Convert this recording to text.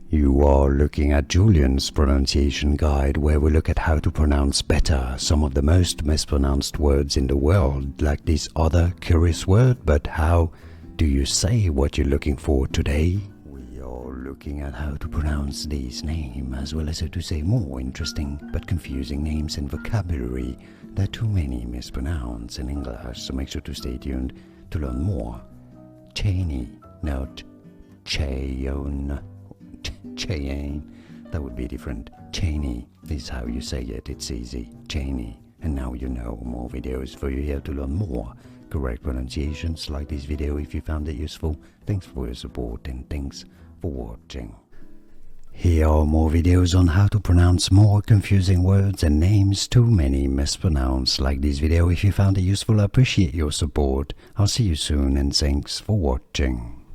You are looking at Julian's pronunciation guide, where we look at how to pronounce better some of the most mispronounced words in the world, like this other curious word. But how do you say what you're looking for today? We are looking at how to pronounce these names, as well as how to say more interesting but confusing names and vocabulary that too many mispronounce in English, so make sure to stay tuned to learn more. Cheyne, not Cheyne. Cheyne, that would be different. Cheyne is how you say it, it's easy. Cheyne. And now you know. More videos for you here to learn more correct pronunciations. Like this video if you found it useful. Thanks for your support and thanks for watching. Here are more videos on how to pronounce more confusing words and names too many mispronounced. Like this video if you found it useful. I appreciate your support. I'll see you soon and thanks for watching.